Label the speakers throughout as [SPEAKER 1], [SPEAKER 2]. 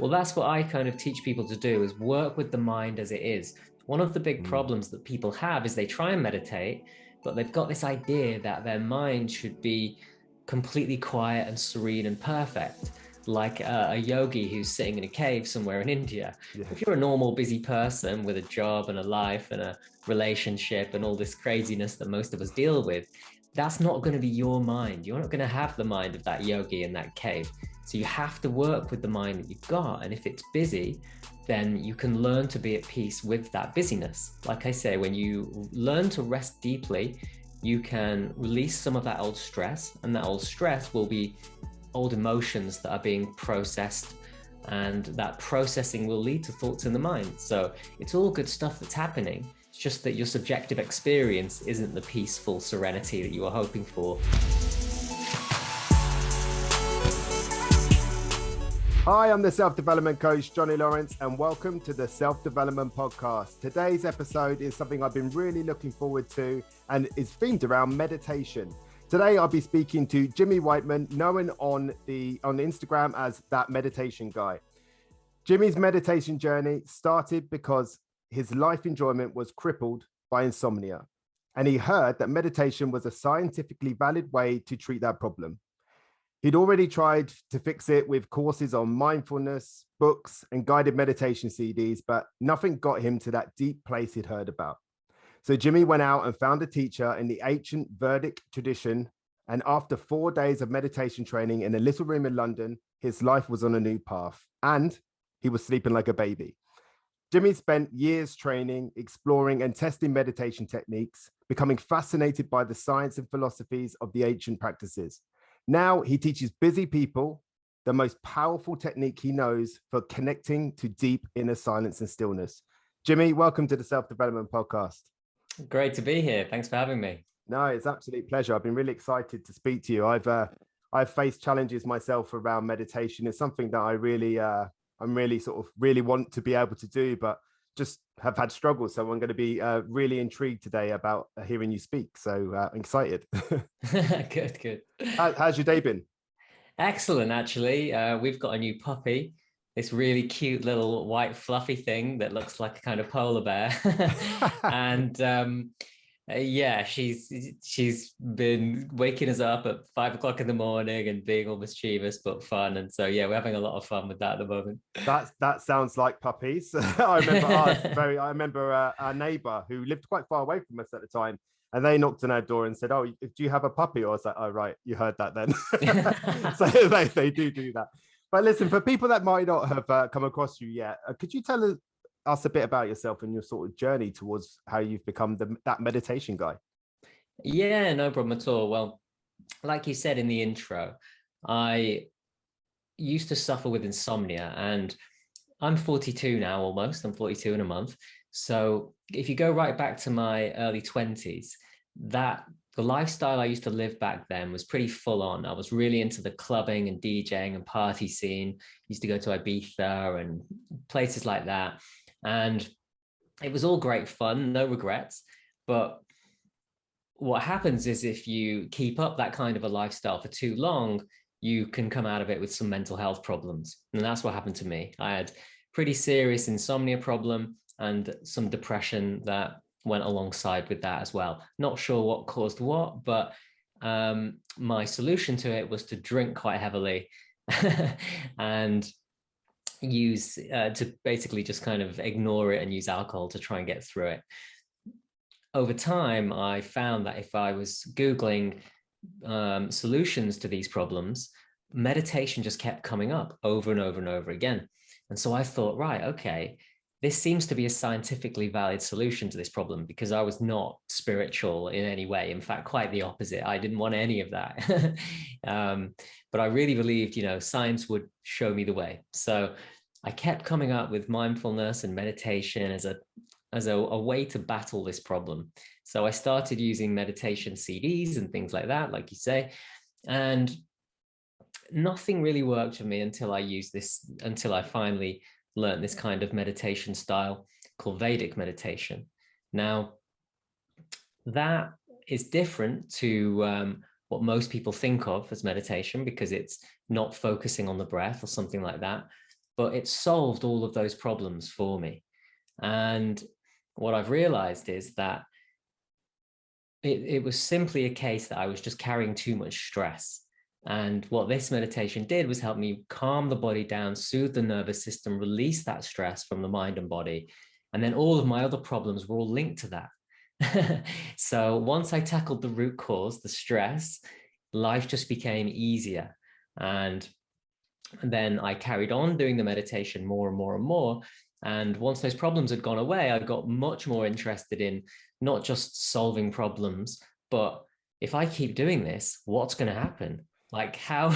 [SPEAKER 1] Well, that's what I kind of teach people to do, is work with the mind as it is. One of the big problems that people have is they try and meditate, but they've got this idea that their mind should be completely quiet and serene and perfect, like a yogi who's sitting in a cave somewhere in India.
[SPEAKER 2] Yeah.
[SPEAKER 1] If you're a normal, busy person with a job and a life and a relationship and all this craziness that most of us deal with, that's not going to be your mind. You're not going to have the mind of that yogi in that cave. So you have to work with the mind that you've got. And if it's busy, then you can learn to be at peace with that busyness. Like I say, when you learn to rest deeply, you can release some of that old stress, and that old stress will be old emotions that are being processed, and that processing will lead to thoughts in the mind. So it's all good stuff that's happening. It's just that your subjective experience isn't the peaceful serenity that you are hoping for.
[SPEAKER 2] Hi, I'm the self-development coach, Johnny Lawrence, and welcome to the Self-Development Podcast. Today's episode is something I've been really looking forward to, and it's themed around meditation. Today, I'll be speaking to Jimmy Wightman, known on Instagram as That Meditation Guy. Jimmy's meditation journey started because his life enjoyment was crippled by insomnia, and he heard that meditation was a scientifically valid way to treat that problem. He'd already tried to fix it with courses on mindfulness, books, and guided meditation CDs, but nothing got him to that deep place he'd heard about. So Jimmy went out and found a teacher in the ancient Vedic tradition, and after 4 days of meditation training in a little room in London, his life was on a new path, and he was sleeping like a baby. Jimmy spent years training, exploring, and testing meditation techniques, becoming fascinated by the science and philosophies of the ancient practices. Now he teaches busy people the most powerful technique he knows for connecting to deep inner silence and stillness. Jimmy, welcome to the Self-Development Podcast.
[SPEAKER 1] Great to be here. Thanks for having me.
[SPEAKER 2] No, it's an absolute pleasure. I've been really excited to speak to you. I've faced challenges myself around meditation. It's something that I really want to be able to do, but just have had struggles. So I'm going to be really intrigued today about hearing you speak. So I'm excited.
[SPEAKER 1] Good.
[SPEAKER 2] How's your day been?
[SPEAKER 1] Excellent, actually. We've got a new puppy, this really cute little white fluffy thing that looks like a kind of polar bear. And yeah, she's been waking us up at 5 o'clock in the morning and being all mischievous but fun. And so yeah, we're having a lot of fun with that at the moment.
[SPEAKER 2] That sounds like puppies. I remember our neighbor who lived quite far away from us at the time, and they knocked on our door and said, "Oh, do you have a puppy?" Or I was like, "Oh, right, you heard that then." So they do that. But listen, for people that might not have come across you yet, could you tell us a bit about yourself and your sort of journey towards how you've become that meditation guy?
[SPEAKER 1] Yeah, no problem at all. Well, like you said in the intro, I used to suffer with insomnia, and I'm 42 now, almost. I'm 42 in a month. So if you go right back to my early 20s, the lifestyle I used to live back then was pretty full on. I was really into the clubbing and DJing and party scene. Used to go to Ibiza and places like that. And it was all great fun, no regrets. But what happens is if you keep up that kind of a lifestyle for too long, you can come out of it with some mental health problems. And that's what happened to me. I had pretty serious insomnia problem and some depression that went alongside with that as well. Not sure what caused what, but my solution to it was to drink quite heavily and use to basically just kind of ignore it and use alcohol to try and get through it. Over time, I found that if I was Googling solutions to these problems, meditation just kept coming up over and over and over again. And so I thought, right, okay, this seems to be a scientifically valid solution to this problem, because I was not spiritual in any way. In fact, quite the opposite. I didn't want any of that. But I really believed, science would show me the way. So I kept coming up with mindfulness and meditation as a way to battle this problem. So I started using meditation CDs and things like that, like you say, and nothing really worked for me until I finally learned this kind of meditation style called Vedic meditation. Now, that is different to what most people think of as meditation, because it's not focusing on the breath or something like that. but it solved all of those problems for me. And what I've realized is that it was simply a case that I was just carrying too much stress. And what this meditation did was help me calm the body down, soothe the nervous system, release that stress from the mind and body. And then all of my other problems were all linked to that. So once I tackled the root cause, the stress, life just became easier. And then I carried on doing the meditation more and more and more. And once those problems had gone away, I got much more interested in not just solving problems, but if I keep doing this, what's going to happen? Like how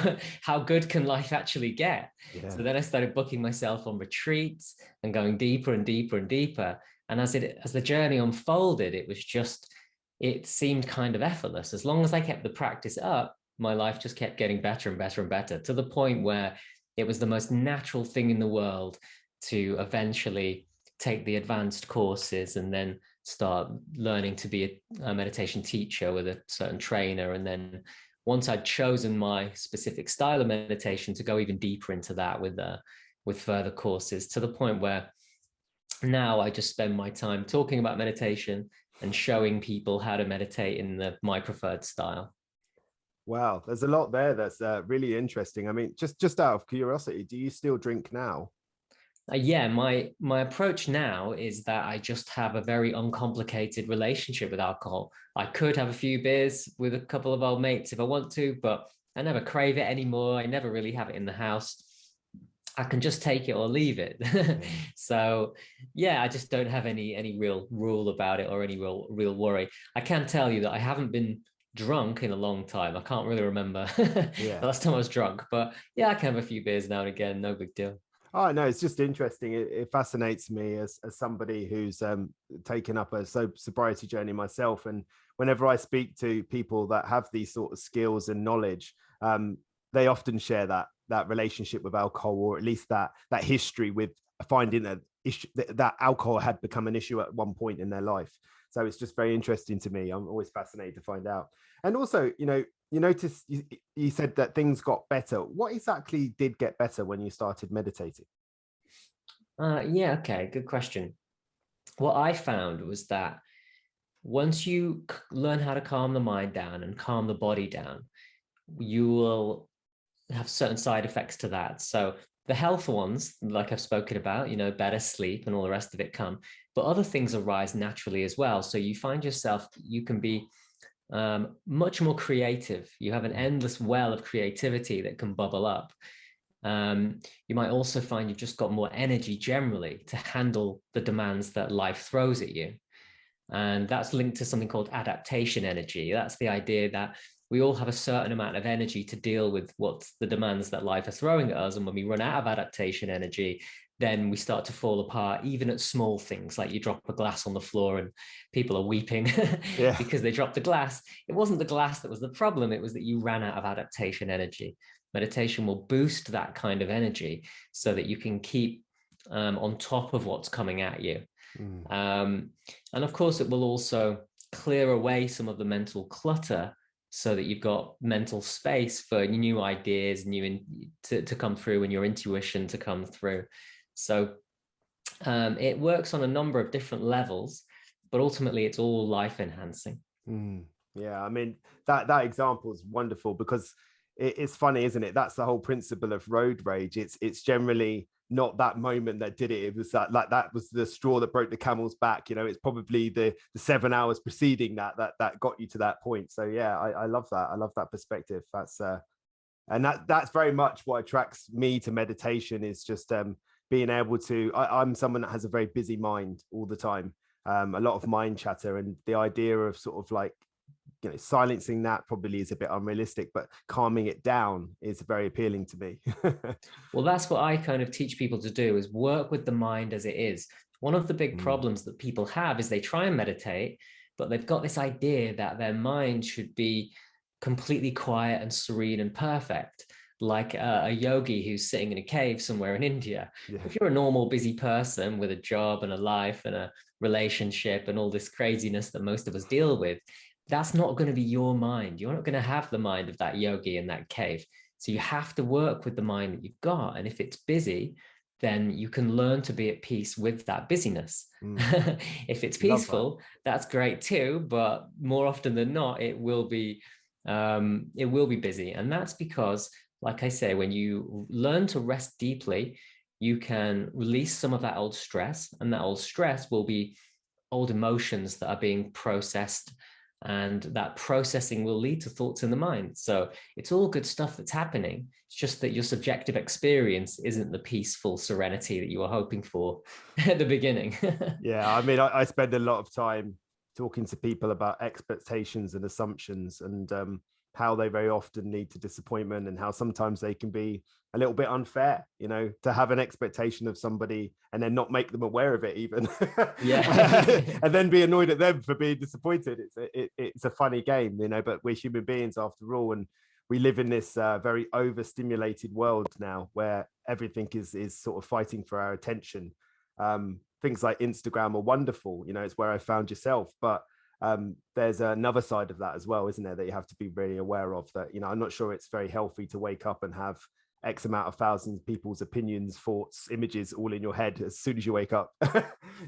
[SPEAKER 1] good can life actually get? Yeah. So then I started booking myself on retreats and going deeper and deeper and deeper. And as the journey unfolded, it seemed kind of effortless. As long as I kept the practice up, my life just kept getting better and better and better, to the point where it was the most natural thing in the world to eventually take the advanced courses and then start learning to be a meditation teacher with a certain trainer. And then once I'd chosen my specific style of meditation, to go even deeper into that with further courses, to the point where now I just spend my time talking about meditation and showing people how to meditate in my preferred style.
[SPEAKER 2] Wow, there's a lot there that's really interesting. I mean, just out of curiosity, do you still drink now?
[SPEAKER 1] Yeah, my approach now is that I just have a very uncomplicated relationship with alcohol. I could have a few beers with a couple of old mates if I want to, but I never crave it anymore. I never really have it in the house. I can just take it or leave it. So yeah, I just don't have any real rule about it or any real worry. I can tell you that I haven't been drunk in a long time. I can't really remember the last time I was drunk, but yeah, I can have a few beers now and again. No big deal.
[SPEAKER 2] Oh, no, it's just interesting. It fascinates me as somebody who's taken up a sobriety journey myself. And whenever I speak to people that have these sort of skills and knowledge, they often share that relationship with alcohol, or at least that history with finding that alcohol had become an issue at one point in their life. So it's just very interesting to me. I'm always fascinated to find out. And also, you notice you said that things got better. What exactly did get better when you started meditating?
[SPEAKER 1] Yeah, okay, good question. What I found was that once you learn how to calm the mind down and calm the body down, you will have certain side effects to that. So the health ones, like I've spoken about, better sleep and all the rest of it come, but other things arise naturally as well. So you find yourself, you can be much more creative. You have an endless well of creativity that can bubble up. You might also find you've just got more energy generally to handle the demands that life throws at you. And that's linked to something called adaptation energy. That's the idea that we all have a certain amount of energy to deal with what's the demands that life is throwing at us. And when we run out of adaptation energy, then we start to fall apart, even at small things, like you drop a glass on the floor and people are weeping because they dropped the glass. It wasn't the glass that was the problem. It was that you ran out of adaptation energy. Meditation will boost that kind of energy so that you can keep on top of what's coming at you. And of course, it will also clear away some of the mental clutter so that you've got mental space for new ideas, to come through, and your intuition to come through. So it works on a number of different levels, but ultimately it's all life enhancing.
[SPEAKER 2] Yeah, I mean, that example is wonderful, because it's funny, isn't it? That's the whole principle of road rage. It's generally not that moment that did it. It was that was the straw that broke the camel's back. It's probably the 7 hours preceding that got you to that point. So yeah, I love that. I love that perspective. That's and that's very much what attracts me to meditation, is just being able to. I'm someone that has a very busy mind all the time, a lot of mind chatter, and the idea of sort of like, silencing that probably is a bit unrealistic, but calming it down is very appealing to me.
[SPEAKER 1] Well, that's what I kind of teach people to do, is work with the mind as it is. One of the big problems that people have is they try and meditate, but they've got this idea that their mind should be completely quiet and serene and perfect, like a yogi who's sitting in a cave somewhere in India. If you're a normal busy person with a job and a life and a relationship and all this craziness that most of us deal with, that's not going to be your mind. You're not going to have the mind of that yogi in that cave. So you have to work with the mind that you've got. And if it's busy, then you can learn to be at peace with that busyness. If it's
[SPEAKER 2] Love
[SPEAKER 1] peaceful, that's great too, but more often than not, it will be busy. And that's because, like I say, when you learn to rest deeply, you can release some of that old stress, and that old stress will be old emotions that are being processed, and that processing will lead to thoughts in the mind. So it's all good stuff that's happening. It's just that your subjective experience isn't the peaceful serenity that you were hoping for at the beginning.
[SPEAKER 2] Yeah, I mean, I spend a lot of time talking to people about expectations and assumptions, and how they very often lead to disappointment, and how sometimes they can be a little bit unfair, to have an expectation of somebody and then not make them aware of it even.
[SPEAKER 1] Yeah.
[SPEAKER 2] And then be annoyed at them for being disappointed. It's a funny game, but we're human beings after all, and we live in this very overstimulated world now where everything is sort of fighting for our attention. Things like Instagram are wonderful, it's where I found yourself, but there's another side of that as well, isn't there, that you have to be really aware of. That I'm not sure it's very healthy to wake up and have X amount of thousands of people's opinions, thoughts, images all in your head as soon as you wake up.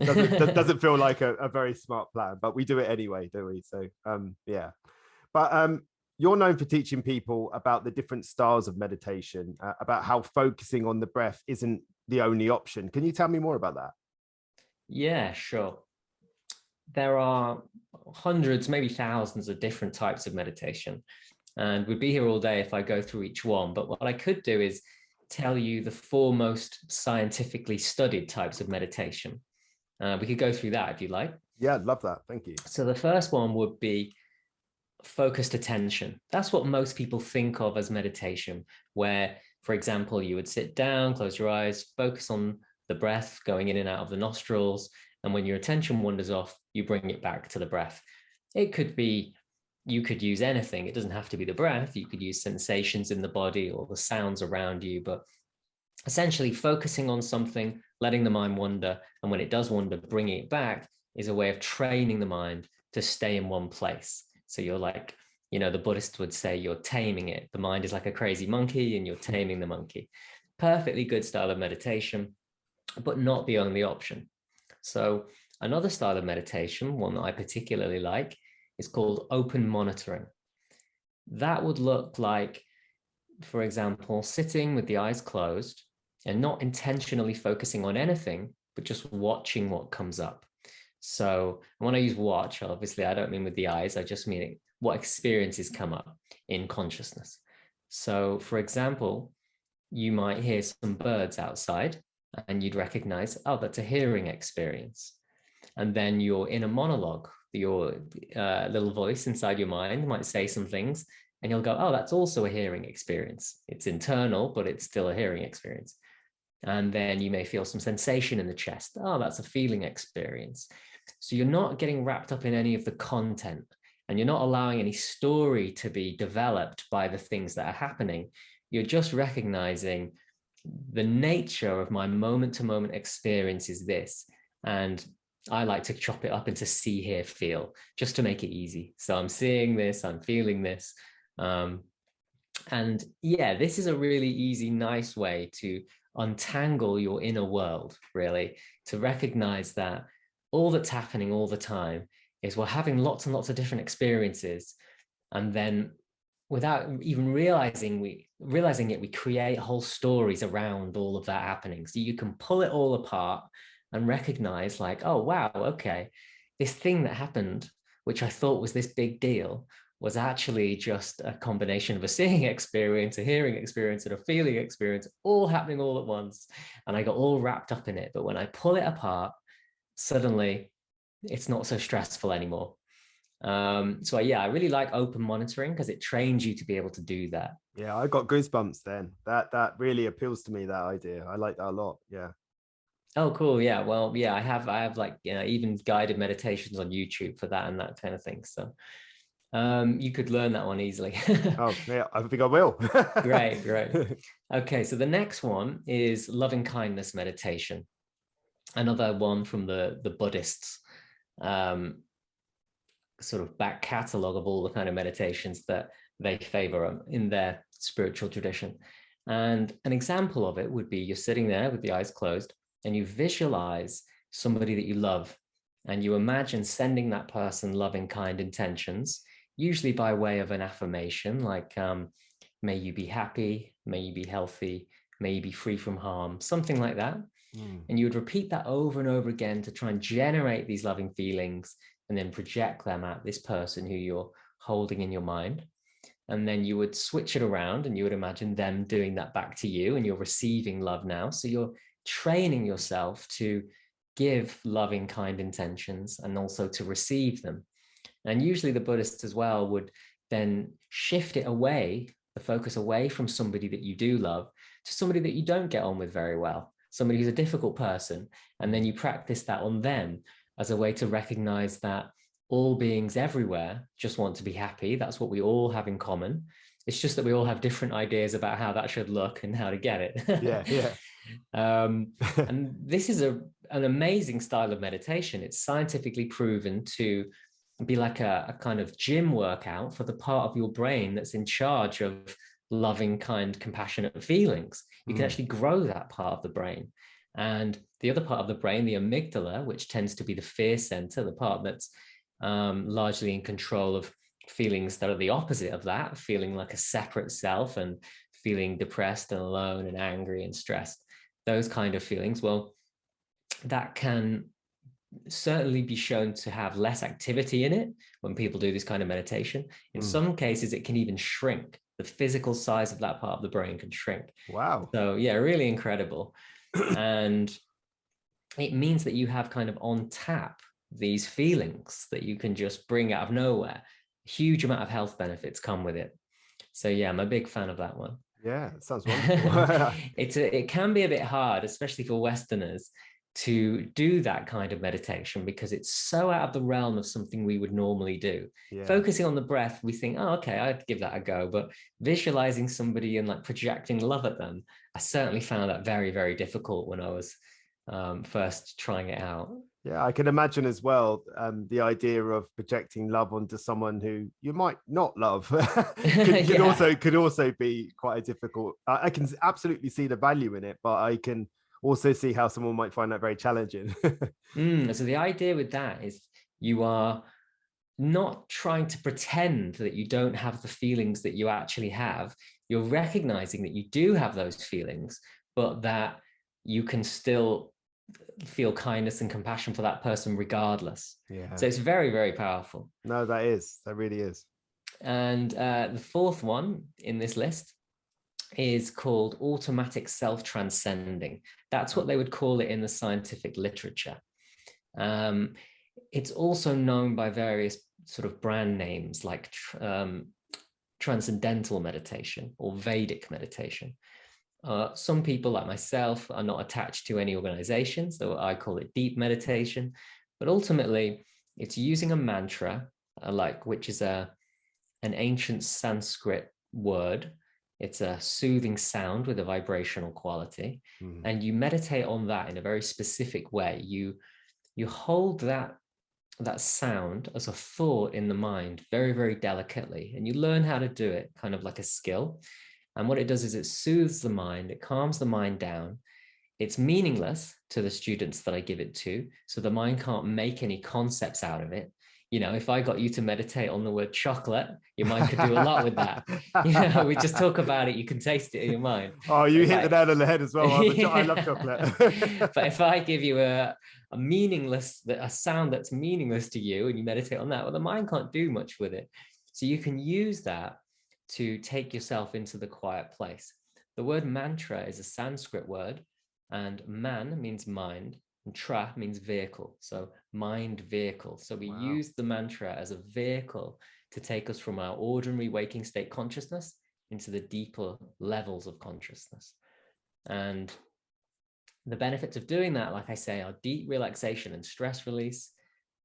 [SPEAKER 2] doesn't feel like a very smart plan, but we do it anyway, do we? So yeah. But you're known for teaching people about the different styles of meditation, about how focusing on the breath isn't the only option. Can you tell me more about that?
[SPEAKER 1] Yeah, sure. There are hundreds, maybe thousands of different types of meditation. And we'd be here all day if I go through each one. But what I could do is tell you the 4 most scientifically studied types of meditation. We could go through that if you like.
[SPEAKER 2] Yeah, I'd love that. Thank you.
[SPEAKER 1] So the first one would be focused attention. That's what most people think of as meditation, where, for example, you would sit down, close your eyes, focus on the breath going in and out of the nostrils. And when your attention wanders off, you bring it back to the breath. It could be, you could use anything. It doesn't have to be the breath. You could use sensations in the body or the sounds around you, but essentially focusing on something, letting the mind wander. And when it does wander, bringing it back is a way of training the mind to stay in one place. So you're like, the Buddhists would say you're taming it. The mind is like a crazy monkey and you're taming the monkey. Perfectly good style of meditation, but not the only option. So another style of meditation, one that I particularly like, is called open monitoring. That would look like, for example, sitting with the eyes closed and not intentionally focusing on anything, but just watching what comes up. So when I use watch, obviously I don't mean with the eyes, I just mean what experiences come up in consciousness. So for example, you might hear some birds outside and you'd recognize, oh, that's a hearing experience. And then your inner monologue, your little voice inside your mind might say some things and you'll go, oh, that's also a hearing experience. It's internal, but it's still a hearing experience. And then you may feel some sensation in the chest. Oh, that's a feeling experience. So you're not getting wrapped up in any of the content, and you're not allowing any story to be developed by the things that are happening. You're just recognizing the nature of my moment-to-moment experience is this. And I like to chop it up into see, hear, feel, just to make it easy. So I'm seeing this, I'm feeling this. And yeah, this is a really easy, nice way to untangle your inner world, really, to recognize that all that's happening all the time is we're having lots and lots of different experiences. And then without even realizing it, we create whole stories around all of that happening. So you can pull it all apart and recognize like, oh, wow, okay, this thing that happened, which I thought was this big deal, was actually just a combination of a seeing experience, a hearing experience, and a feeling experience, all happening all at once. And I got all wrapped up in it. But when I pull it apart, suddenly it's not so stressful anymore. So yeah, I really like open monitoring because it trains you to be able to do that.
[SPEAKER 2] Yeah, I got goosebumps then. That really appeals to me, that idea. I like that a lot. Yeah.
[SPEAKER 1] Oh, cool. Yeah. Well, yeah, I have like, even guided meditations on YouTube for that and that kind of thing. So you could learn that one easily.
[SPEAKER 2] Oh, yeah, I think I will.
[SPEAKER 1] Great. Okay, so the next one is loving-kindness meditation. Another one from the Buddhists, sort of back catalogue of all the kind of meditations that they favor in their spiritual tradition. And an example of it would be you're sitting there with the eyes closed and you visualize somebody that you love, and you imagine sending that person loving, kind intentions, usually by way of an affirmation like, may you be happy, may you be healthy, may you be free from harm, something like that. And you would repeat that over and over again to try and generate these loving feelings and then project them at this person who you're holding in your mind. And then you would switch it around and you would imagine them doing that back to you, and you're receiving love now. So you're training yourself to give loving, kind intentions and also to receive them. And usually the Buddhists as well would then shift it away, the focus away from somebody that you do love to somebody that you don't get on with very well, somebody who's a difficult person. And then you practice that on them as a way to recognize that all beings everywhere just want to be happy. That's what we all have in common. It's just that we all have different ideas about how that should look and how to get it.
[SPEAKER 2] Yeah.
[SPEAKER 1] And this is an amazing style of meditation. It's scientifically proven to be like a kind of gym workout for the part of your brain that's in charge of loving, kind, compassionate feelings. You can actually grow that part of the brain. And the other part of the brain, the amygdala, which tends to be the fear center, the part that's largely in control of feelings that are the opposite of that, feeling like a separate self and feeling depressed and alone and angry and stressed, those kind of feelings, well, that can certainly be shown to have less activity in it when people do this kind of meditation. In some cases, it can even shrink. The physical size of that part of the brain can shrink.
[SPEAKER 2] Wow.
[SPEAKER 1] So yeah, really incredible. And it means that you have kind of on tap these feelings that you can just bring out of nowhere. A huge amount of health benefits come with it. So yeah, I'm a big fan of that one.
[SPEAKER 2] Yeah, it sounds wonderful.
[SPEAKER 1] It can be a bit hard, especially for Westerners, to do that kind of meditation because it's so out of the realm of something we would normally do.
[SPEAKER 2] Yeah.
[SPEAKER 1] Focusing on the breath, we think, oh, okay, I'd give that a go. But visualizing somebody and like projecting love at them, I certainly found that very, very difficult when I was first trying it out.
[SPEAKER 2] Yeah, I can imagine as well the idea of projecting love onto someone who you might not love could also be quite a difficult. I can absolutely see the value in it, but I can also see how someone might find that very challenging.
[SPEAKER 1] So the idea with that is you are not trying to pretend that you don't have the feelings that you actually have. You're recognizing that you do have those feelings, but that you can still feel kindness and compassion for that person regardless.
[SPEAKER 2] Yeah.
[SPEAKER 1] So it's very, very powerful.
[SPEAKER 2] No, that really is.
[SPEAKER 1] And the fourth one in this list is called automatic self-transcending. That's what they would call it in the scientific literature. It's also known by various sort of brand names like transcendental meditation or Vedic meditation. Some people like myself are not attached to any organization, so I call it deep meditation. But ultimately, it's using a mantra, which is an ancient Sanskrit word. It's a soothing sound with a vibrational quality. And you meditate on that in a very specific way. You hold that sound as a thought in the mind very, very delicately. And you learn how to do it kind of like a skill. And what it does is it soothes the mind, it calms the mind down. It's meaningless to the students that I give it to, so the mind can't make any concepts out of it. You know, if I got you to meditate on the word chocolate, your mind could do a lot with that. You know, we just talk about it, you can taste it in your mind.
[SPEAKER 2] Oh, you hit the nail on the head as well. I love chocolate.
[SPEAKER 1] But if I give you a sound that's meaningless to you and you meditate on that, well, the mind can't do much with it. So you can use that to take yourself into the quiet place. The word mantra is a Sanskrit word, and man means mind, and tra means vehicle. So mind vehicle. So we use the mantra as a vehicle to take us from our ordinary waking state consciousness into the deeper levels of consciousness. And the benefits of doing that, like I say, are deep relaxation and stress release.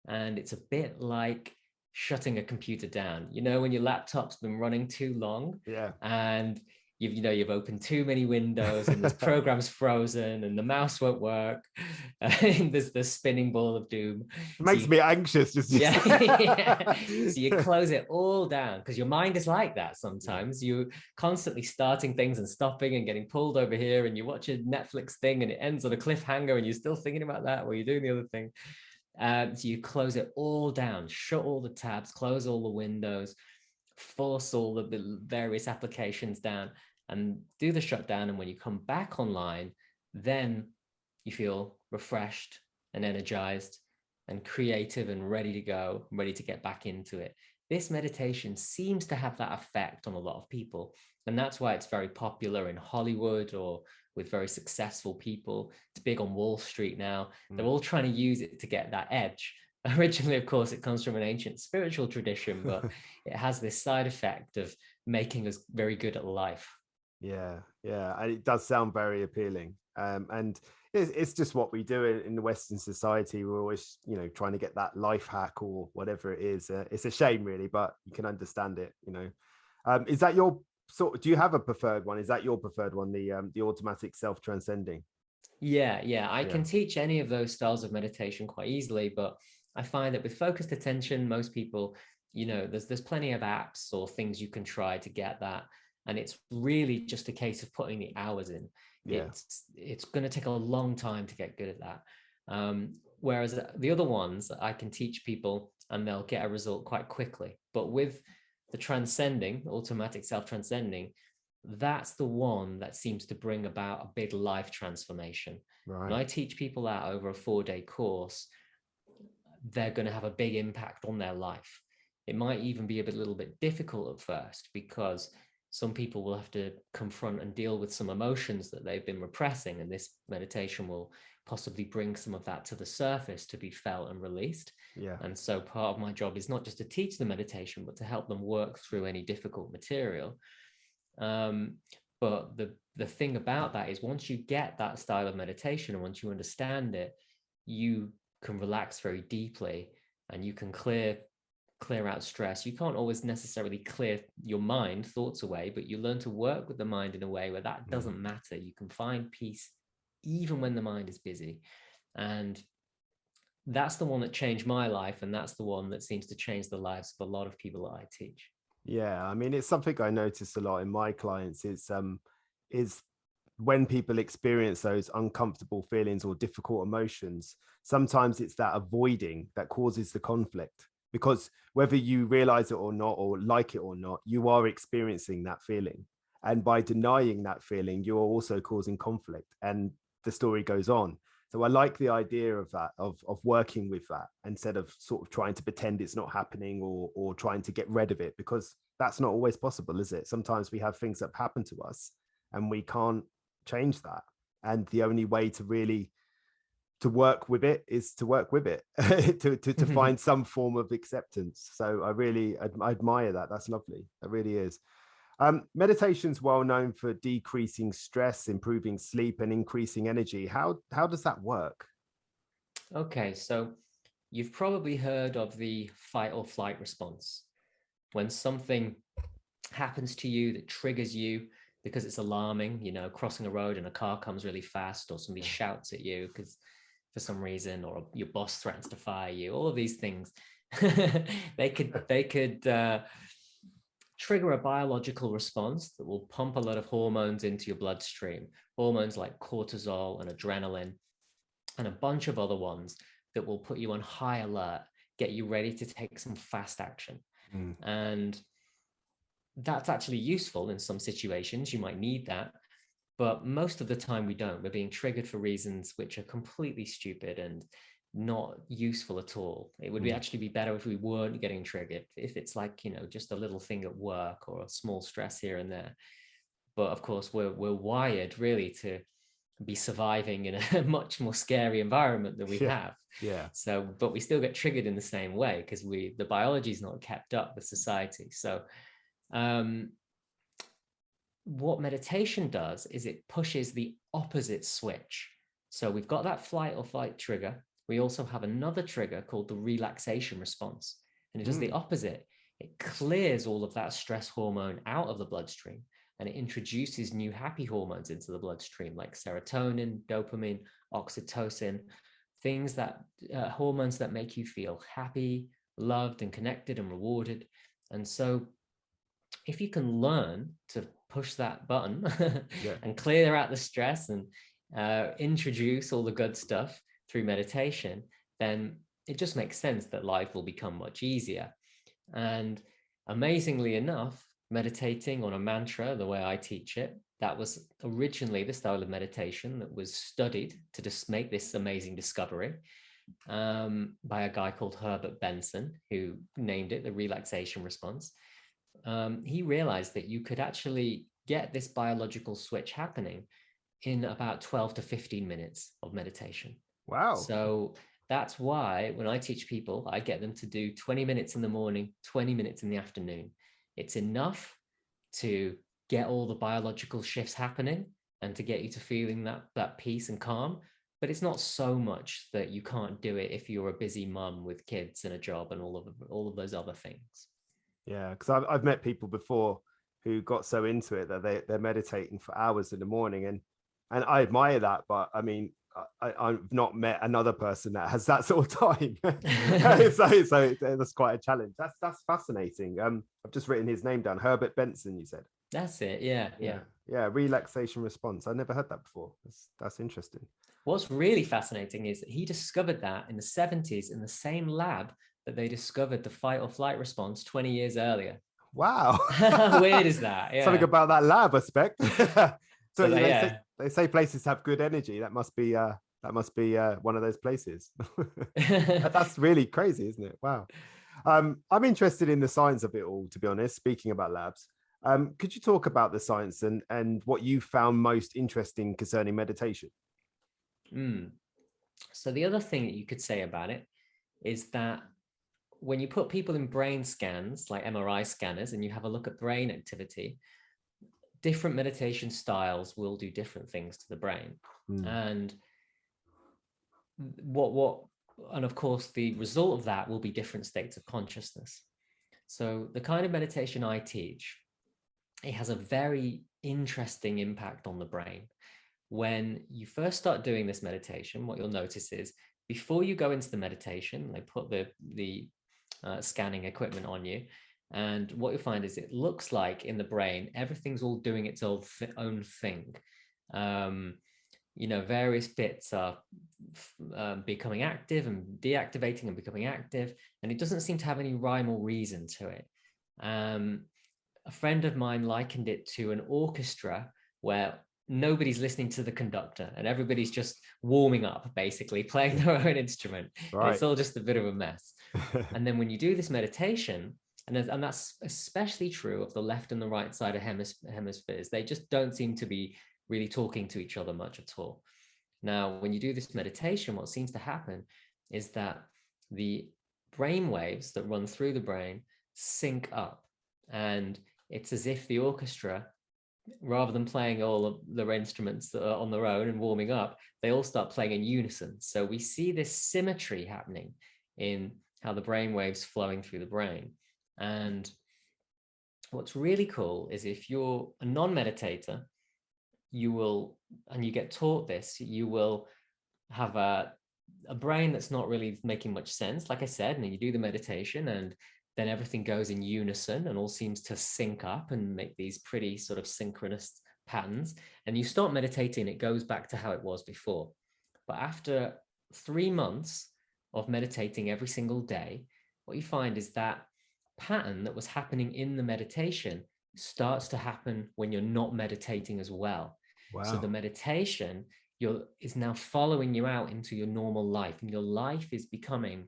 [SPEAKER 1] And it's a bit like shutting a computer down. You know, when your laptop's been running too long, and you've opened too many windows and this program's frozen and the mouse won't work. And there's the spinning ball of doom.
[SPEAKER 2] It makes me anxious just
[SPEAKER 1] yeah. So you close it all down, because your mind is like that sometimes. You're constantly starting things and stopping and getting pulled over here, and you watch a Netflix thing and it ends on a cliffhanger and you're still thinking about that while you're doing the other thing. So you close it all down, shut all the tabs, close all the windows, force all the various applications down, and do the shutdown. And when you come back online, then you feel refreshed and energized and creative and ready to go, ready to get back into it. This meditation seems to have that effect on a lot of people. And that's why it's very popular in Hollywood or with very successful people. It's big on Wall Street now. They're all trying to use it to get that edge. Originally, of course, it comes from an ancient spiritual tradition, but it has this side effect of making us very good at life.
[SPEAKER 2] Yeah, and it does sound very appealing. And it's just what we do in the Western society. We're always, trying to get that life hack or whatever it is. It's a shame, really, but you can understand it. Is that your do you have a preferred one? Is that your preferred one, the automatic self-transcending?
[SPEAKER 1] Yeah. I can teach any of those styles of meditation quite easily, but I find that with focused attention, most people, there's plenty of apps or things you can try to get that. And it's really just a case of putting the hours in. It's going to take a long time to get good at that. Whereas the other ones, I can teach people and they'll get a result quite quickly. But with the transcending, automatic self-transcending, that's the one that seems to bring about a big life transformation.
[SPEAKER 2] Right.
[SPEAKER 1] When I teach people that over a 4-day course, they're going to have a big impact on their life. It might even be a little bit difficult at first, because some people will have to confront and deal with some emotions that they've been repressing, and this meditation will possibly bring some of that to the surface to be felt and released. And so part of my job is not just to teach the meditation, but to help them work through any difficult material. But the thing about that is, once you get that style of meditation and once you understand it, you can relax very deeply and you can clear out stress. You can't always necessarily clear your mind, thoughts away, but you learn to work with the mind in a way where that doesn't matter. You can find peace even when the mind is busy. And that's the one that changed my life. And that's the one that seems to change the lives of a lot of people that I teach.
[SPEAKER 2] Yeah, I mean, it's something I notice a lot in my clients. Is when people experience those uncomfortable feelings or difficult emotions, sometimes it's that avoiding that causes the conflict, because whether you realize it or not, or like it or not, you are experiencing that feeling. And by denying that feeling, you're also causing conflict, and the story goes on. So I like the idea of that, of working with that instead of sort of trying to pretend it's not happening or trying to get rid of it, because that's not always possible, is it? Sometimes we have things that happen to us and we can't change that. And the only way to really to work with it is to work with it, to find some form of acceptance. So I really admire that. That's lovely. That really is. Meditation's well known for decreasing stress, improving sleep, and increasing energy. How does that work?
[SPEAKER 1] Okay, so you've probably heard of the fight or flight response. When something happens to you that triggers you because it's alarming, crossing a road and a car comes really fast, or somebody shouts at you because for some reason, or your boss threatens to fire you, all of these things, they could trigger a biological response that will pump a lot of hormones into your bloodstream, hormones like cortisol and adrenaline, and a bunch of other ones that will put you on high alert, get you ready to take some fast action. And that's actually useful in some situations. You might need that, but most of the time we don't. We're being triggered for reasons which are completely stupid and not useful at all. It would actually be better if we weren't getting triggered, if it's like, just a little thing at work or a small stress here and there. But of course, we're wired really to be surviving in a much more scary environment than we have. So, but we still get triggered in the same way because the biology is not kept up with society. So what meditation does is it pushes the opposite switch. So we've got that flight or fight trigger. We also have another trigger called the relaxation response, and it does the opposite. It clears all of that stress hormone out of the bloodstream and it introduces new happy hormones into the bloodstream, like serotonin, dopamine, oxytocin, things that hormones that make you feel happy, loved, and connected and rewarded. And so if you can learn to push that button and clear out the stress and introduce all the good stuff through meditation, then it just makes sense that life will become much easier. And amazingly enough, meditating on a mantra, the way I teach it, that was originally the style of meditation that was studied to just make this amazing discovery by a guy called Herbert Benson, who named it the relaxation response. He realized that you could actually get this biological switch happening in about 12 to 15 minutes of meditation.
[SPEAKER 2] Wow.
[SPEAKER 1] So that's why when I teach people, I get them to do 20 minutes in the morning, 20 minutes in the afternoon. It's enough to get all the biological shifts happening and to get you to feeling that peace and calm. But it's not so much that you can't do it if you're a busy mum with kids and a job and all of those other things.
[SPEAKER 2] Yeah, because I've met people before who got so into it that they're meditating for hours in the morning, and I admire that. But I mean, I've not met another person that has that sort of time. so that's quite a challenge. That's fascinating. I've just written his name down. Herbert Benson, you said.
[SPEAKER 1] That's it. Yeah.
[SPEAKER 2] Relaxation response. I never heard that before. That's interesting.
[SPEAKER 1] What's really fascinating is that he discovered that in the 70s in the same lab that they discovered the fight or flight response 20 years earlier.
[SPEAKER 2] Wow.
[SPEAKER 1] How weird is that? Yeah.
[SPEAKER 2] Something about that lab aspect. So they say places have good energy. That must be one of those places. That's really crazy, isn't it? Wow. I'm interested in the science of it all, to be honest, speaking about labs. Could you talk about the science and what you found most interesting concerning meditation?
[SPEAKER 1] So the other thing that you could say about it is that when you put people in brain scans, like MRI scanners, and you have a look at brain activity, different meditation styles will do different things to the brain. And and of course, the result of that will be different states of consciousness. So the kind of meditation I teach, it has a very interesting impact on the brain. When you first start doing this meditation, what you'll notice is before you go into the meditation, they put the scanning equipment on you. And what you'll find is it looks like in the brain, everything's all doing its own thing. Various bits are becoming active and deactivating and becoming active. And it doesn't seem to have any rhyme or reason to it. A friend of mine likened it to an orchestra where nobody's listening to the conductor and everybody's just warming up, basically playing their own instrument. Right. And it's all just a bit of a mess. And then when you do this meditation, and that's especially true of the left and the right side of hemispheres, they just don't seem to be really talking to each other much at all. Now, when you do this meditation, what seems to happen is that the brain waves that run through the brain sync up, and it's as if the orchestra, rather than playing all of their instruments that are on their own and warming up, they all start playing in unison. So we see this symmetry happening in how the brain waves flowing through the brain. And what's really cool is if you're a non-meditator, you will, and you get taught this, you will have a brain that's not really making much sense, like I said, and then you do the meditation and then everything goes in unison and all seems to sync up and make these pretty sort of synchronous patterns. And you start meditating, it goes back to how it was before. But after 3 months of meditating every single day, what you find is that pattern that was happening in the meditation starts to happen when you're not meditating as well. Wow. So the meditation is now following you out into your normal life, and your life is becoming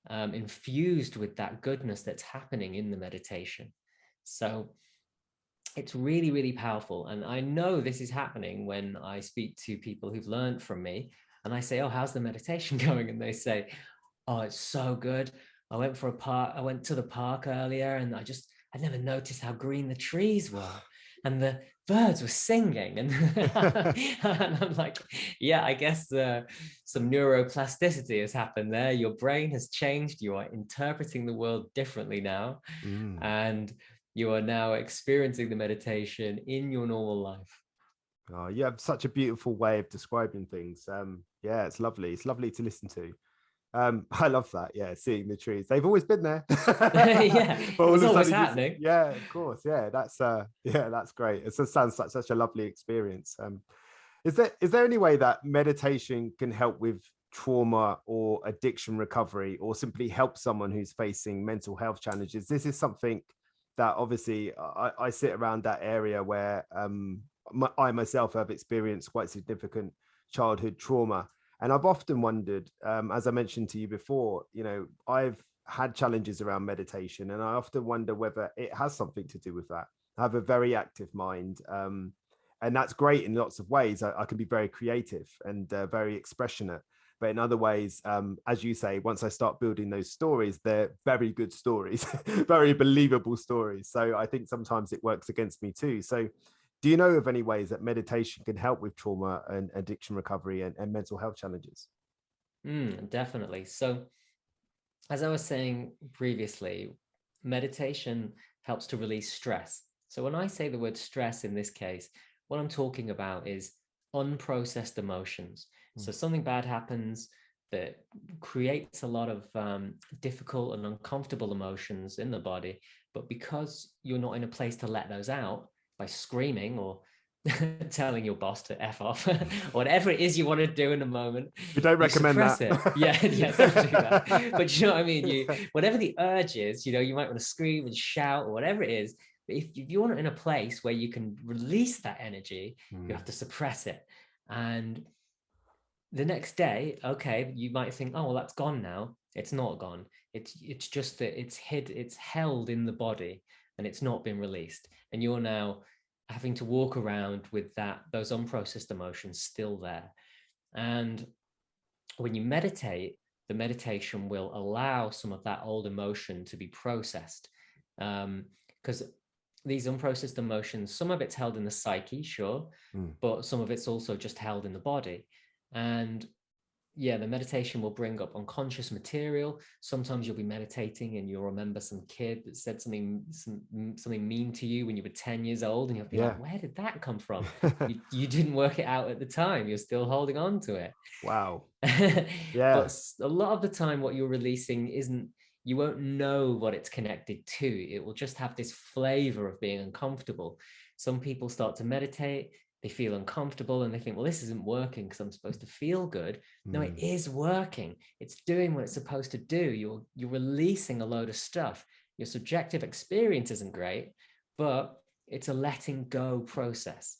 [SPEAKER 1] infused with that goodness that's happening in the meditation. So it's really, really powerful. And I know this is happening when I speak to people who've learned from me and I say, oh, how's the meditation going? And they say, oh, it's so good. I went to the park earlier and I never noticed how green the trees were and the birds were singing. And, and I'm like, yeah, I guess some neuroplasticity has happened there. Your brain has changed. You are interpreting the world differently now. And you are now experiencing the meditation in your normal life.
[SPEAKER 2] Oh, you have such a beautiful way of describing things. Yeah, it's lovely. It's lovely to listen to. I love that. Yeah, seeing the trees. They've always been there.
[SPEAKER 1] Yeah,
[SPEAKER 2] But
[SPEAKER 1] it
[SPEAKER 2] all of
[SPEAKER 1] was
[SPEAKER 2] a
[SPEAKER 1] always
[SPEAKER 2] sudden,
[SPEAKER 1] happening.
[SPEAKER 2] yeah, of course. Yeah, that's great. It just sounds like such a lovely experience. Is there any way that meditation can help with trauma or addiction recovery, or simply help someone who's facing mental health challenges? This is something that obviously I sit around that area where I myself have experienced quite significant childhood trauma. And I've often wondered, as I mentioned to you before, I've had challenges around meditation, and I often wonder whether it has something to do with that. I have a very active mind, and that's great in lots of ways. I can be very creative and very expressionate. But in other ways, as you say, once I start building those stories, they're very good stories, very believable stories. So I think sometimes it works against me too. So do you know of any ways that meditation can help with trauma and addiction recovery and mental health challenges?
[SPEAKER 1] Definitely. So, as I was saying previously, meditation helps to release stress. So, when I say the word stress in this case, what I'm talking about is unprocessed emotions. So, something bad happens that creates a lot of difficult and uncomfortable emotions in the body. But because you're not in a place to let those out by screaming or telling your boss to F off, whatever it is you want to do in a moment,
[SPEAKER 2] We don't
[SPEAKER 1] you
[SPEAKER 2] recommend
[SPEAKER 1] suppress
[SPEAKER 2] that.
[SPEAKER 1] it. Yeah, yeah, don't do that. But you know what I mean? Whatever the urge is, you might want to scream and shout or whatever it is. But if you're not in a place where you can release that energy, you have to suppress it. And the next day, okay, you might think, oh, well, that's gone now. It's not gone. It's just that it's held in the body and it's not been released. And you're now having to walk around with those unprocessed emotions still there. And when you meditate, the meditation will allow some of that old emotion to be processed. Because these unprocessed emotions, some of it's held in the psyche, sure, but some of it's also just held in the body. And yeah, the meditation will bring up unconscious material. Sometimes you'll be meditating and you'll remember some kid that said something mean to you when you were 10 years old, and you'll be like, where did that come from? You didn't work it out at the time. You're still holding on to it.
[SPEAKER 2] Wow. Yeah.
[SPEAKER 1] But a lot of the time what you're releasing you won't know what it's connected to. It will just have this flavor of being uncomfortable. Some people start to meditate, they feel uncomfortable and they think, well, this isn't working because I'm supposed to feel good. No, it is working. It's doing what it's supposed to do. You're releasing a load of stuff. Your subjective experience isn't great, but it's a letting go process.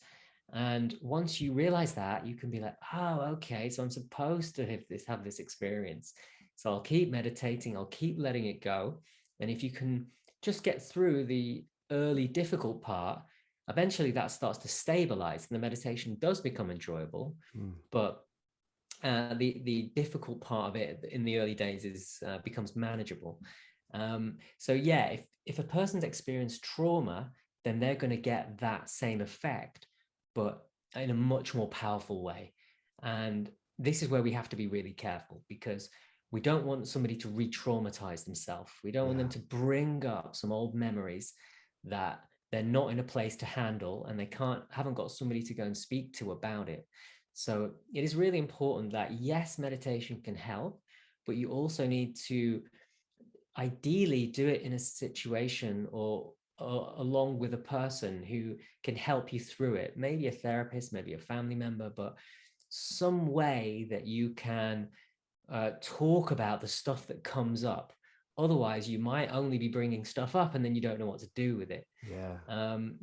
[SPEAKER 1] And once you realize that, you can be like, oh, okay, so I'm supposed to have this experience. So I'll keep meditating, I'll keep letting it go. And if you can just get through the early difficult part, eventually that starts to stabilize and the meditation does become enjoyable. But the difficult part of it in the early days becomes manageable. So yeah, if a person's experienced trauma, then they're going to get that same effect, but in a much more powerful way. And this is where we have to be really careful, because we don't want somebody to re-traumatize themselves. We don't want them to bring up some old memories that they're not in a place to handle, and they haven't got somebody to go and speak to about it. So it is really important that, yes, meditation can help, but you also need to ideally do it in a situation or along with a person who can help you through it. Maybe a therapist, maybe a family member, but some way that you can talk about the stuff that comes up. Otherwise, you might only be bringing stuff up and then you don't know what to do with it.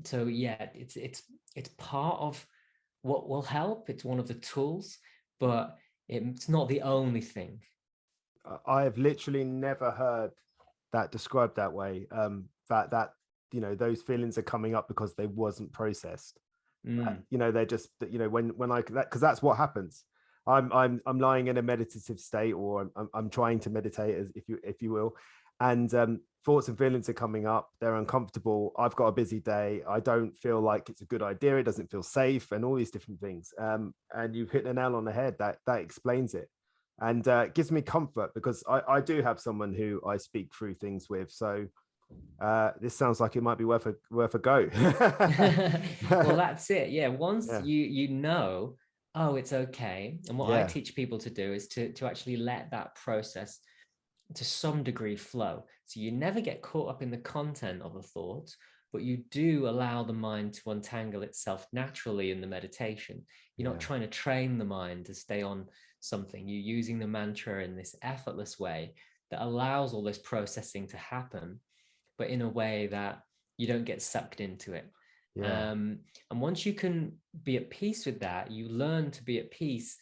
[SPEAKER 1] So yeah, it's part of what will help. It's one of the tools, but it's not the only thing.
[SPEAKER 2] I have literally never heard that described that way. That those feelings are coming up because they wasn't processed. They're just when I because that's what happens. I'm lying in a meditative state, or I'm trying to meditate, as if you will, and thoughts and feelings are coming up. They're uncomfortable. I've got a busy day. I don't feel like it's a good idea. It doesn't feel safe, and all these different things. And you've hit the nail on the head. That explains it, and it gives me comfort, because I do have someone who I speak through things with. So this sounds like it might be worth a go.
[SPEAKER 1] Well, that's it. Yeah. Once
[SPEAKER 2] Yeah.
[SPEAKER 1] you know, oh, it's okay. And what I
[SPEAKER 2] Yeah.
[SPEAKER 1] teach people to do is to actually let that process to some degree flow. So you never get caught up in the content of a thought, but you do allow the mind to untangle itself naturally in the meditation. You're not trying to train the mind to stay on something. You're using the mantra in this effortless way that allows all this processing to happen, but in a way that you don't get sucked into it.
[SPEAKER 2] Yeah.
[SPEAKER 1] And once you can be at peace with that, you learn to be at peace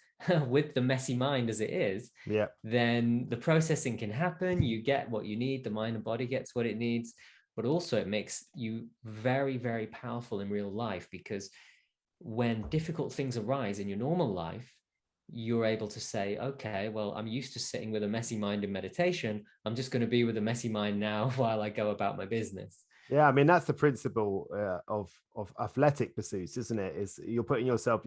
[SPEAKER 1] with the messy mind as it is.
[SPEAKER 2] Yeah.
[SPEAKER 1] Then the processing can happen. You get what you need. The mind and body gets what it needs. But also it makes you very, very powerful in real life, because when difficult things arise in your normal life, you're able to say, okay, well, I'm used to sitting with a messy mind in meditation. I'm just going to be with a messy mind now while I go about my business.
[SPEAKER 2] Yeah, I mean that's the principle of athletic pursuits, isn't it? Is you're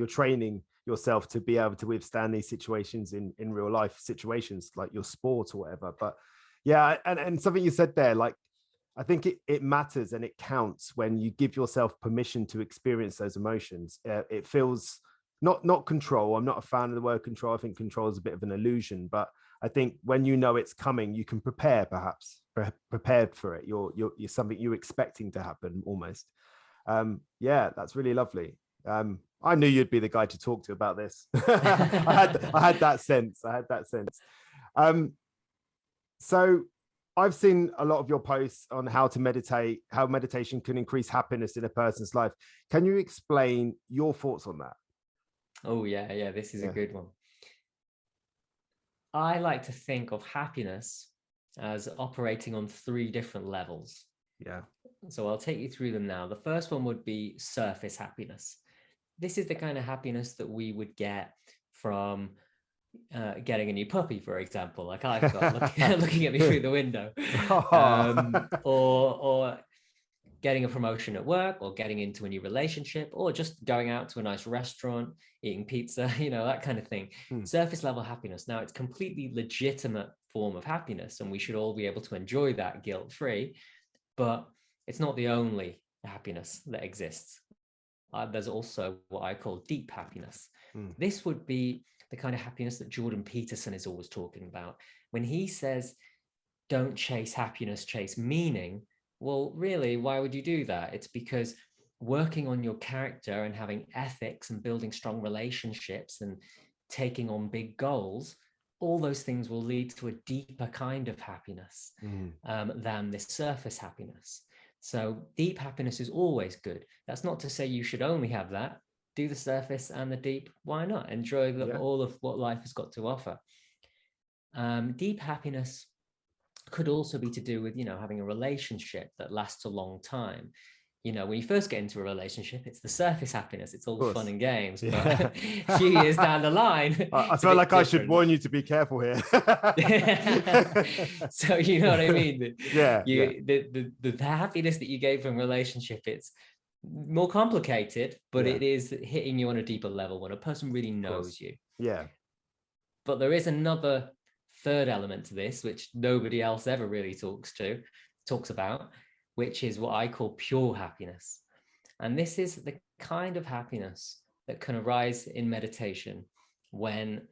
[SPEAKER 2] training yourself to be able to withstand these situations in real life situations, like your sport or whatever. But yeah, and something you said there, like I think it matters and it counts when you give yourself permission to experience those emotions. It feels not control. I'm not a fan of the word control. I think control is a bit of an illusion, but I think when you know it's coming, you can prepare, perhaps prepared for it. You're something you're expecting to happen almost. Yeah, that's really lovely. I knew you'd be the guy to talk to about this. I had that sense. So I've seen a lot of your posts on how to meditate, how meditation can increase happiness in a person's life. Can you explain your thoughts on that?
[SPEAKER 1] Oh yeah, this is a good one. I like to think of happiness as operating on 3 different levels.
[SPEAKER 2] Yeah.
[SPEAKER 1] So I'll take you through them now. The first one would be surface happiness. This is the kind of happiness that we would get from getting a new puppy, for example, like I've got looking at me through the window, or getting a promotion at work, or getting into a new relationship, or just going out to a nice restaurant, eating pizza, that kind of thing. Surface level happiness. Now, it's completely legitimate form of happiness, and we should all be able to enjoy that guilt-free, but it's not the only happiness that exists. There's also what I call deep happiness. This would be the kind of happiness that Jordan Peterson is always talking about. When he says, don't chase happiness, chase meaning. Well, really, why would you do that? It's because working on your character and having ethics and building strong relationships and taking on big goals, all those things will lead to a deeper kind of happiness than this surface happiness. So deep happiness is always good. That's not to say you should only have that. Do the surface and the deep. Why not? Enjoy all of what life has got to offer. Deep happiness could also be to do with, having a relationship that lasts a long time. When you first get into a relationship, it's the surface happiness. It's all fun and games. But a few years down the line,
[SPEAKER 2] I feel like I should warn you to be careful here.
[SPEAKER 1] So you know what I mean?
[SPEAKER 2] The
[SPEAKER 1] happiness that you gave from relationship, it's more complicated, but it is hitting you on a deeper level when a person really knows you.
[SPEAKER 2] Yeah.
[SPEAKER 1] But there is another third element to this, which nobody else ever really talks about, which is what I call pure happiness. And this is the kind of happiness that can arise in meditation when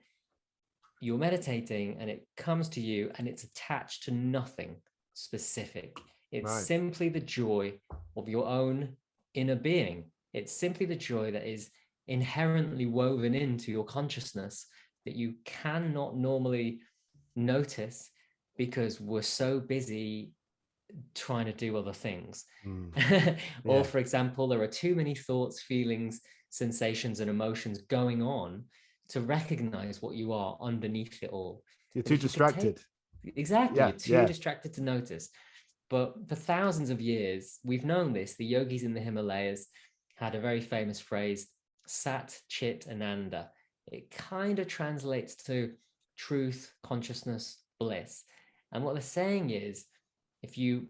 [SPEAKER 1] you're meditating and it comes to you and it's attached to nothing specific. It's simply the joy of your own inner being. It's simply the joy that is inherently woven into your consciousness that you cannot normally notice because we're so busy trying to do other things. Or for example, there are too many thoughts, feelings, sensations, and emotions going on to recognize what you are underneath it all.
[SPEAKER 2] You're too distracted.
[SPEAKER 1] You're too distracted to notice. But for thousands of years, we've known this. The yogis in the Himalayas had a very famous phrase, Satchi Ananda. It kind of translates to truth, consciousness, bliss. And what they're saying is, if you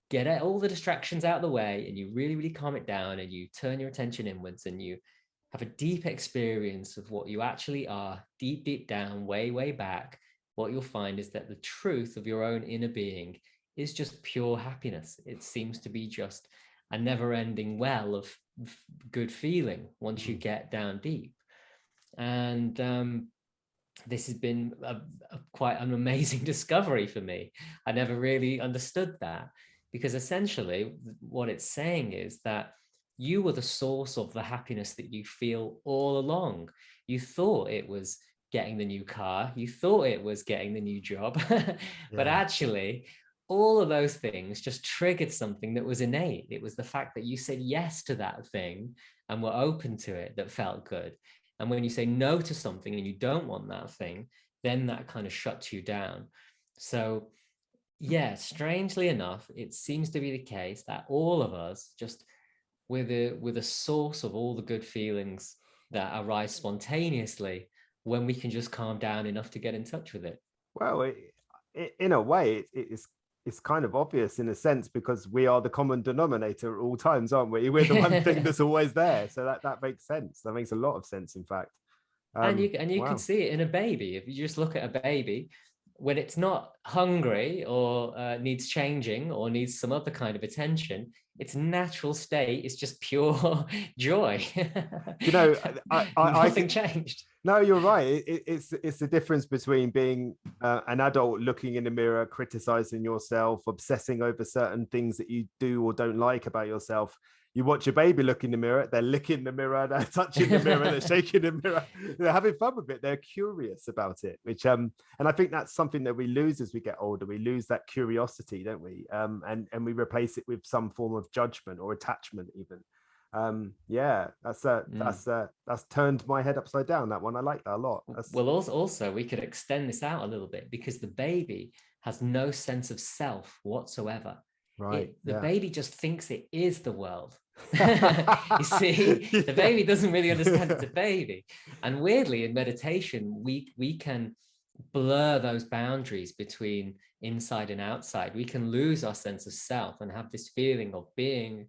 [SPEAKER 1] get all the distractions out of the way and you really, really calm it down and you turn your attention inwards and you have a deep experience of what you actually are, deep down, way, way back, what you'll find is that the truth of your own inner being is just pure happiness. It seems to be just a never-ending well of good feeling once you get down deep. And this has been quite an amazing discovery for me. I never really understood that, because essentially what it's saying is that you were the source of the happiness that you feel all along. You thought it was getting the new car, you thought it was getting the new job, but actually all of those things just triggered something that was innate. It was the fact that you said yes to that thing and were open to it that felt good. And when you say no to something and you don't want that thing, then that kind of shuts you down. So yeah, strangely enough, it seems to be the case that all of us just with a source of all the good feelings that arise spontaneously when we can just calm down enough to get in touch with it.
[SPEAKER 2] Well, in a way, it's kind of obvious in a sense, because we are the common denominator at all times, aren't we? We're the one thing that's always there. So that makes sense. That makes a lot of sense, in fact.
[SPEAKER 1] And you
[SPEAKER 2] wow.
[SPEAKER 1] can see it in a baby. If you just look at a baby, when it's not hungry or needs changing or needs some other kind of attention, its natural state is just pure joy.
[SPEAKER 2] You know,
[SPEAKER 1] nothing changed.
[SPEAKER 2] No, you're right. It's the difference between being an adult looking in the mirror, criticizing yourself, obsessing over certain things that you do or don't like about yourself. You watch a baby look in the mirror, they're licking the mirror, they're touching the mirror, they're shaking the mirror, they're having fun with it, they're curious about it, which and I think that's something that we lose as we get older. We lose that curiosity, don't we? And we replace it with some form of judgment or attachment even. That's turned my head upside down, that one. I like that a lot.
[SPEAKER 1] Well, also we could extend this out a little bit, because the baby has no sense of self whatsoever.
[SPEAKER 2] Right.
[SPEAKER 1] The baby just thinks it is the world. You see, the baby doesn't really understand it's a baby. And weirdly, in meditation, we can blur those boundaries between inside and outside. We can lose our sense of self and have this feeling of being,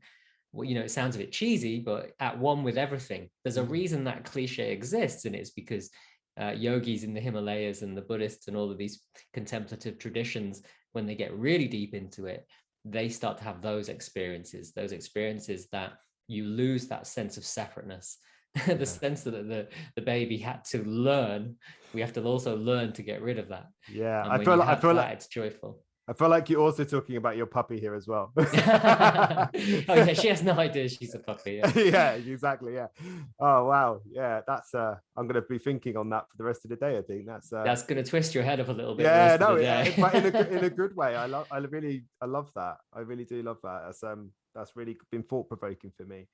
[SPEAKER 1] well, it sounds a bit cheesy, but at one with everything. There's a reason that cliche exists, and it's because yogis in the Himalayas and the Buddhists and all of these contemplative traditions, when they get really deep into it, they start to have those experiences that you lose that sense of separateness, the sense that the baby had to learn. We have to also learn to get rid of that.
[SPEAKER 2] Yeah,
[SPEAKER 1] and I feel like it's joyful.
[SPEAKER 2] I feel like you're also talking about your puppy here as well.
[SPEAKER 1] Oh yeah, she has no idea she's a puppy.
[SPEAKER 2] Yeah, exactly. Yeah. Oh wow. Yeah, that's I'm gonna be thinking on that for the rest of the day. I think that's
[SPEAKER 1] gonna twist your head up a little bit.
[SPEAKER 2] Yeah, no, but in a good way. I love that. I really do love that. That's really been thought-provoking for me.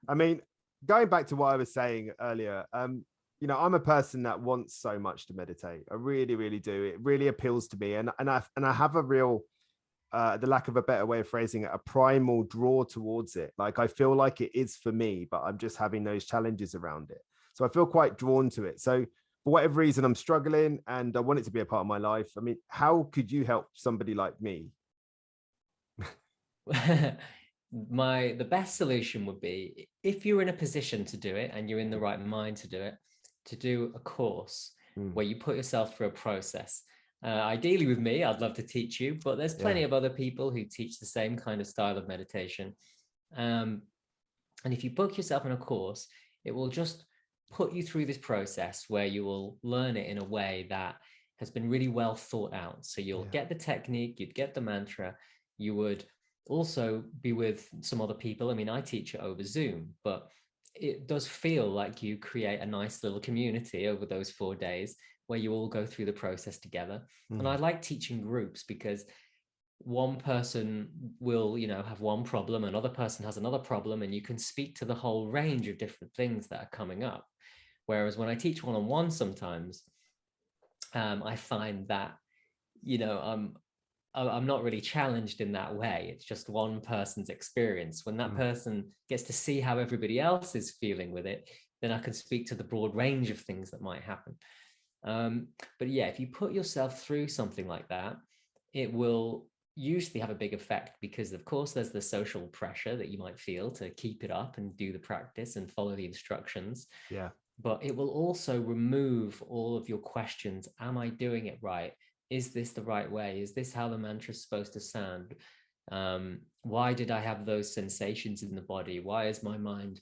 [SPEAKER 2] I mean, going back to what I was saying earlier, I'm a person that wants so much to meditate. I really, really do. It really appeals to me. And I have a real, the lack of a better way of phrasing it, a primal draw towards it. Like, I feel like it is for me, but I'm just having those challenges around it. So I feel quite drawn to it. So for whatever reason, I'm struggling and I want it to be a part of my life. I mean, how could you help somebody like me?
[SPEAKER 1] The best solution would be, if you're in a position to do it and you're in the right mind to do it, to do a course where you put yourself through a process. Ideally with me, I'd love to teach you, but there's plenty of other people who teach the same kind of style of meditation. And if you book yourself in a course, it will just put you through this process where you will learn it in a way that has been really well thought out. So you'll get the technique, you'd get the mantra, you would also be with some other people. I mean, I teach it over Zoom, but it does feel like you create a nice little community over those 4 days where you all go through the process together. And I like teaching groups, because one person will, have one problem, another person has another problem, and you can speak to the whole range of different things that are coming up. Whereas when I teach one-on-one, sometimes I find that, I'm not really challenged in that way. It's just one person's experience. When that person gets to see how everybody else is feeling with it, then I can speak to the broad range of things that might happen. But yeah, if you put yourself through something like that, it will usually have a big effect, because of course there's the social pressure that you might feel to keep it up and do the practice and follow the instructions.
[SPEAKER 2] Yeah.
[SPEAKER 1] But it will also remove all of your questions. Am I doing it right? is this the right way? Is this how the mantra is supposed to sound? Why did I have those sensations in the body? Why is my mind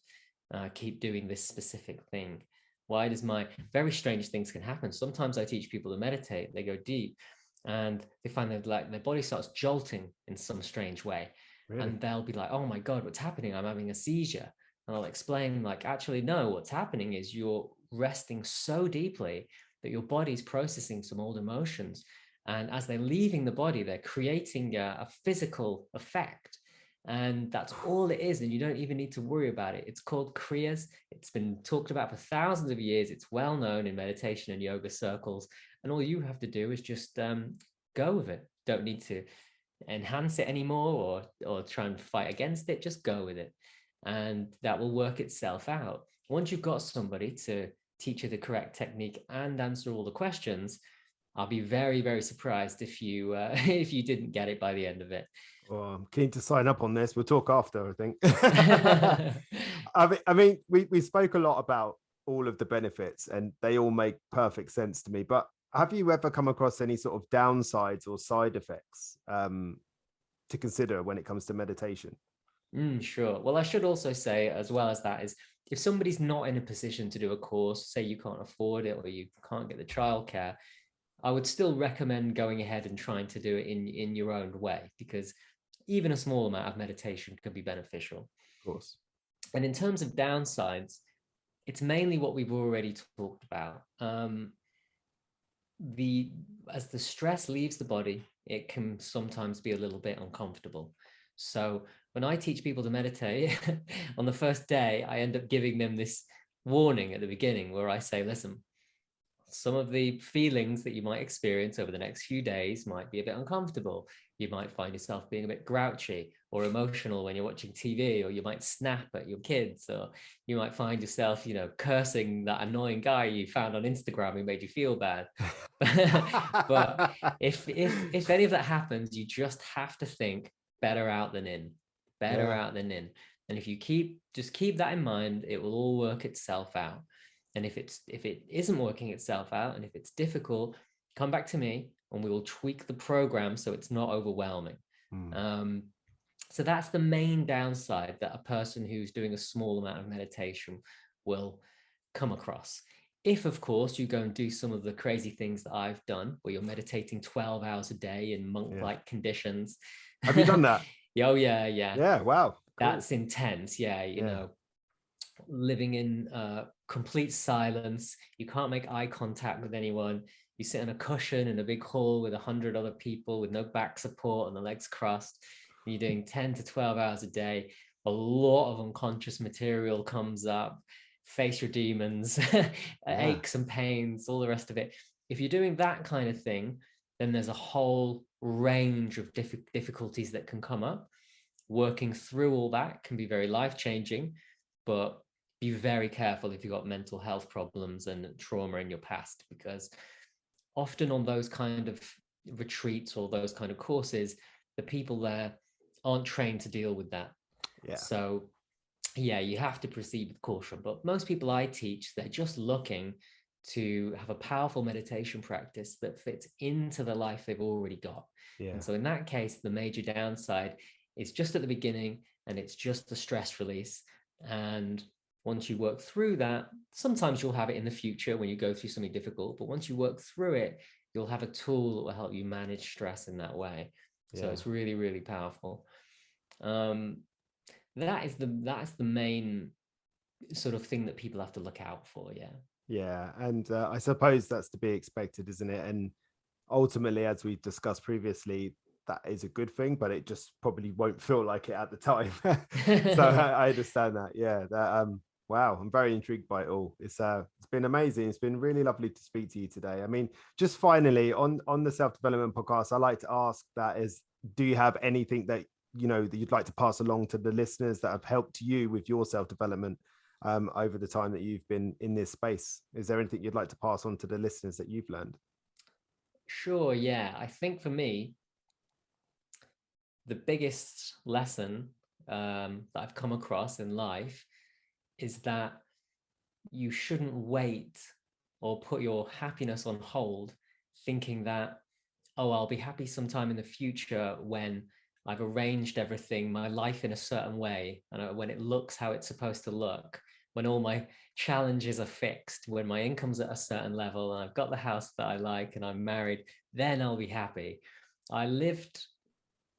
[SPEAKER 1] keep doing this specific thing? Why does my very strange things can happen? Sometimes I teach people to meditate, they go deep and they find that like their body starts jolting in some strange way.
[SPEAKER 2] Really?
[SPEAKER 1] And they'll be like, oh my God, what's happening? I'm having a seizure. And I'll explain like, actually, no, what's happening is you're resting so deeply that your body's processing some old emotions. And as they're leaving the body, they're creating a physical effect. And that's all it is. And you don't even need to worry about it. It's called Kriyas. It's been talked about for thousands of years. It's well known in meditation and yoga circles. And all you have to do is just go with it. Don't need to enhance it anymore or try and fight against it. Just go with it. And that will work itself out. Once you've got somebody to teach you the correct technique and answer all the questions, I'll be very, very surprised if you if you didn't get it by the end of it.
[SPEAKER 2] Well, I'm keen to sign up on this. We'll talk after, I think. I mean, we spoke a lot about all of the benefits and they all make perfect sense to me. But have you ever come across any sort of downsides or side effects to consider when it comes to meditation?
[SPEAKER 1] Sure. Well, I should also say, as well as that, is if somebody's not in a position to do a course, say you can't afford it or you can't get the childcare, I would still recommend going ahead and trying to do it in your own way, because even a small amount of meditation can be beneficial.
[SPEAKER 2] Of course.
[SPEAKER 1] And in terms of downsides, it's mainly what we've already talked about. As the stress leaves the body, it can sometimes be a little bit uncomfortable. So when I teach people to meditate, on the first day, I end up giving them this warning at the beginning where I say, listen, some of the feelings that you might experience over the next few days might be a bit uncomfortable. You might find yourself being a bit grouchy or emotional when you're watching TV, or you might snap at your kids, or you might find yourself, cursing that annoying guy you found on Instagram who made you feel bad. But if any of that happens, you just have to think better out than in, out than in. And if you keep that in mind, it will all work itself out. And if it isn't working itself out, and if it's difficult, come back to me and we will tweak the program so it's not overwhelming. So that's the main downside that a person who's doing a small amount of meditation will come across. If, of course, you go and do some of the crazy things that I've done, where you're meditating 12 hours a day in monk-like conditions.
[SPEAKER 2] Have you done that?
[SPEAKER 1] Oh, yeah.
[SPEAKER 2] Yeah, wow. Cool.
[SPEAKER 1] That's intense. Yeah, you know, living in complete silence. You can't make eye contact with anyone. You sit on a cushion in a big hall with 100 other people with no back support and the legs crossed. You're doing 10 to 12 hours a day. A lot of unconscious material comes up. Face your demons, aches and pains, all the rest of it. If you're doing that kind of thing, then there's a whole range of difficulties that can come up. Working through all that can be very life-changing, but be very careful if you've got mental health problems and trauma in your past, because often on those kind of retreats or those kind of courses, the people there aren't trained to deal with that. So you have to proceed with caution. But most people I teach, they're just looking to have a powerful meditation practice that fits into the life they've already got. And so in that case, the major downside is just at the beginning, and it's just the stress release. And once you work through that, sometimes you'll have it in the future when you go through something difficult, but once you work through it, you'll have a tool that will help you manage stress in that way. So it's really, really powerful. That's the main sort of thing that people have to look out for.
[SPEAKER 2] And I suppose that's to be expected, isn't it? And ultimately, as we discussed previously, that is a good thing, but it just probably won't feel like it at the time. So I understand that. Wow, I'm very intrigued by it all. It's been amazing. It's been really lovely to speak to you today. I mean, just finally on the self-development podcast, I like to ask that is, do you have anything that that you'd like to pass along to the listeners that have helped you with your self-development over the time that you've been in this space? Is there anything you'd like to pass on to the listeners that you've learned?
[SPEAKER 1] Sure. Yeah. I think for me, the biggest lesson that I've come across in life is that you shouldn't wait or put your happiness on hold thinking that oh, I'll be happy sometime in the future when I've arranged everything, my life in a certain way, and when it looks how it's supposed to look, when all my challenges are fixed, when my income's at a certain level and I've got the house that I like and I'm married, then I'll be happy. I lived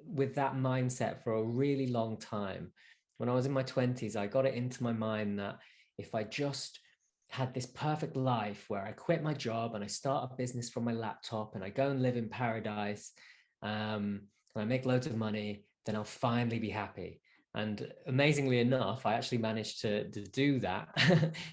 [SPEAKER 1] with that mindset for a really long time. When I was in my 20s, I got it into my mind that if I just had this perfect life where I quit my job and I start a business from my laptop and I go and live in paradise, and I make loads of money, then I'll finally be happy. And amazingly enough, I actually managed to do that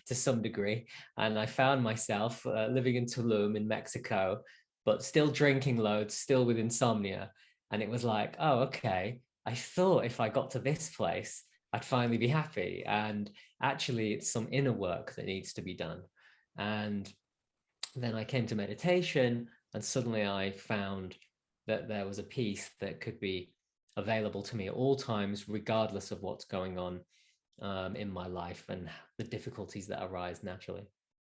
[SPEAKER 1] to some degree. And I found myself living in Tulum in Mexico, but still drinking loads, still with insomnia. And it was like, oh, okay, I thought if I got to this place, I'd finally be happy. And actually, it's some inner work that needs to be done. And then I came to meditation, and suddenly I found that there was a peace that could be available to me at all times, regardless of what's going on in my life and the difficulties that arise naturally.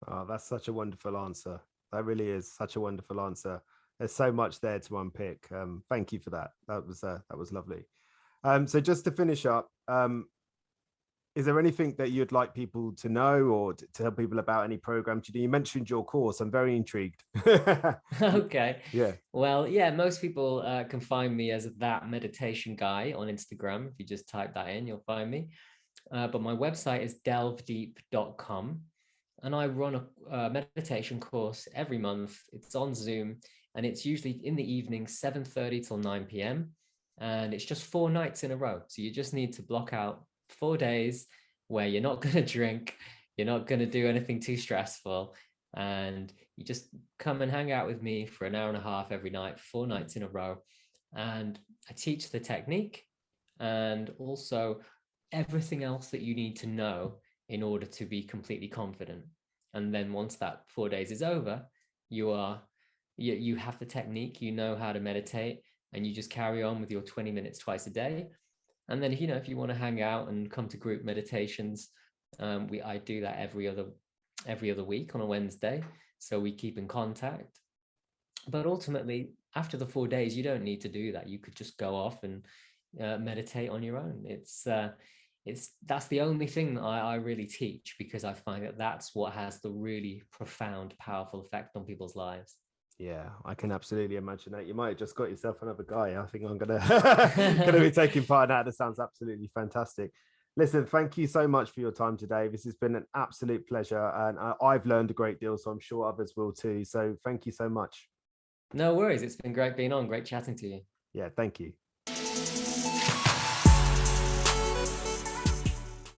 [SPEAKER 2] Oh, that's such a wonderful answer. That really is such a wonderful answer. There's so much there to unpick. Thank you for that. That was lovely. So just to finish up, is there anything that you'd like people to know or to tell people about any programs? You mentioned your course. I'm very intrigued.
[SPEAKER 1] Okay.
[SPEAKER 2] Yeah.
[SPEAKER 1] Well, yeah, most people can find me as that meditation guy on Instagram. If you just type that in, you'll find me. But my website is delvedeep.com. And I run a meditation course every month. It's on Zoom, and it's usually in the evening, 7:30 till 9 p.m. And it's just 4 nights in a row. So you just need to block out 4 days where you're not going to drink, you're not going to do anything too stressful, and you just come and hang out with me for an hour and a half every night, 4 nights in a row. And I teach the technique and also everything else that you need to know in order to be completely confident. And then once that 4 days is over, you have the technique, you know how to meditate, and you just carry on with your 20 minutes twice a day. And then, if you want to hang out and come to group meditations, I do that every other week on a Wednesday. So we keep in contact. But ultimately, after the 4 days, you don't need to do that. You could just go off and meditate on your own. That's the only thing that I really teach, because I find that that's what has the really profound, powerful effect on people's lives.
[SPEAKER 2] Yeah, I can absolutely imagine that. You might have just got yourself another guy. I think I'm gonna be taking part in that. That sounds absolutely fantastic. Listen, thank you so much for your time today. This has been an absolute pleasure, and I've learned a great deal, so I'm sure others will too. So thank you so much.
[SPEAKER 1] No worries. It's been great being on. Great chatting to you.
[SPEAKER 2] Yeah, thank you.